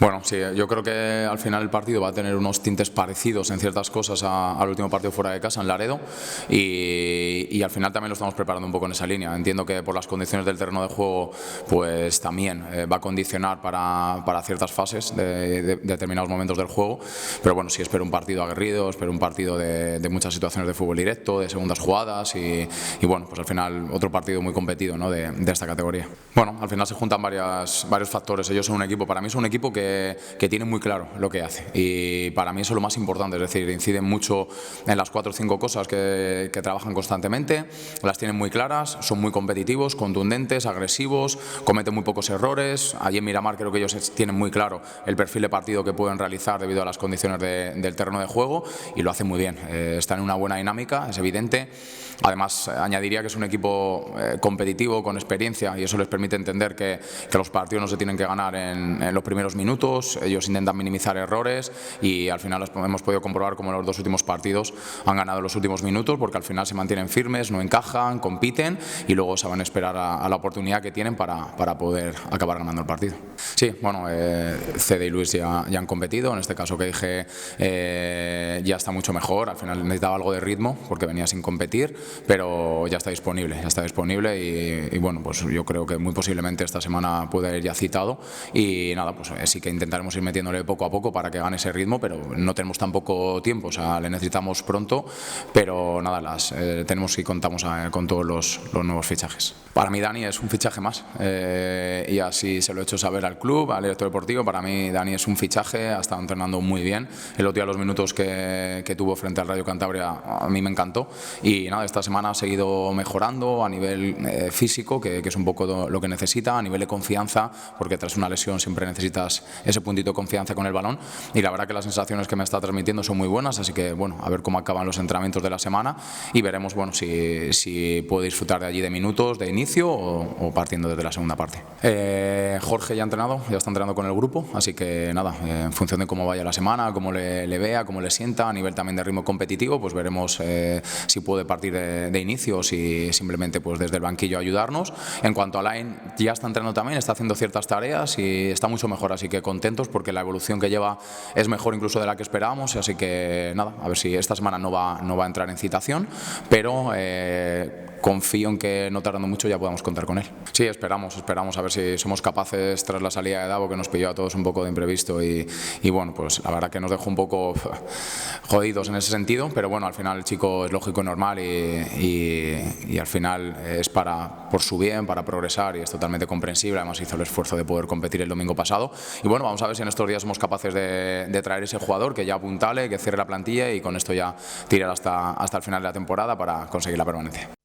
Bueno, sí, yo creo que al final el partido va a tener unos tintes parecidos en ciertas cosas al último partido fuera de casa, en Laredo, y al final también lo estamos preparando un poco en esa línea. Entiendo que por las condiciones del terreno de juego, pues también va a condicionar para ciertas fases de determinados momentos del juego, pero bueno, sí espero un partido aguerrido, espero un partido de muchas situaciones de fútbol directo, de segundas jugadas y bueno, pues al final otro partido muy competido, ¿no?, de esta categoría. Bueno, al final se juntan varios factores. Ellos son un equipo, para mí son un equipo que tiene muy claro lo que hace, y para mí eso es lo más importante, es decir, inciden mucho en las 4 o 5 cosas que trabajan constantemente, las tienen muy claras, son muy competitivos, contundentes, agresivos, cometen muy pocos errores. Allí en Miramar creo que ellos tienen muy claro el perfil de partido que pueden realizar debido a las condiciones del terreno de juego, y lo hacen muy bien. Están en una buena dinámica, es evidente. Además, añadiría que es un equipo competitivo, con experiencia, y eso les permite entender que los partidos no se tienen que ganar en los primeros minutos. Ellos intentan minimizar errores y al final hemos podido comprobar cómo los 2 últimos partidos han ganado los últimos minutos, porque al final se mantienen firmes, no encajan, compiten y luego saben esperar a la oportunidad que tienen para poder acabar ganando el partido. Sí, bueno, Cede y Luis ya han competido, en este caso que dije ya está mucho mejor. Al final necesitaba algo de ritmo porque venía sin competir, pero ya está disponible y bueno, pues yo creo que muy posiblemente esta semana puede ir ya citado, y nada, pues sí que intentaremos ir metiéndole poco a poco para que gane ese ritmo, pero no tenemos tan poco tiempo, o sea, le necesitamos pronto, pero nada, tenemos y contamos con todos los nuevos fichajes. Para mí Dani es un fichaje más, y así se lo he hecho saber al club, al director deportivo. Para mí Dani es un fichaje, ha estado entrenando muy bien. El otro día los minutos que tuvo frente al Rayo Cantabria a mí me encantó, y nada, esta semana ha seguido mejorando a nivel físico, que es un poco lo que necesita, a nivel de confianza, porque tras una lesión siempre necesitas ese puntito de confianza con el balón, y la verdad que las sensaciones que me está transmitiendo son muy buenas, así que bueno, a ver cómo acaban los entrenamientos de la semana y veremos, bueno, si puedo disfrutar de allí de minutos de inicio o partiendo desde la segunda parte. Jorge ya está entrenando con el grupo, así que nada, en función de cómo vaya la semana, cómo le vea, cómo le sienta, a nivel también de ritmo competitivo, pues veremos si puede partir de inicio o si simplemente pues desde el banquillo ayudarnos. En cuanto a Alain, ya está entrenando también, está haciendo ciertas tareas y está mucho mejor, así que contentos porque la evolución que lleva es mejor incluso de la que esperábamos, así que nada, a ver si esta semana no va a entrar en citación, pero confío en que no tardando mucho ya podamos contar con él. Sí, esperamos a ver si somos capaces, tras la salida de Davo, que nos pilló a todos un poco de imprevisto y bueno, pues la verdad que nos dejó un poco jodidos en ese sentido, pero bueno, al final el chico es lógico y normal y al final es por su bien, para progresar, y es totalmente comprensible. Además hizo el esfuerzo de poder competir el domingo pasado y bueno, vamos a ver si en estos días somos capaces de traer ese jugador que ya apuntale, que cierre la plantilla y con esto ya tirar hasta el final de la temporada para conseguir la permanencia.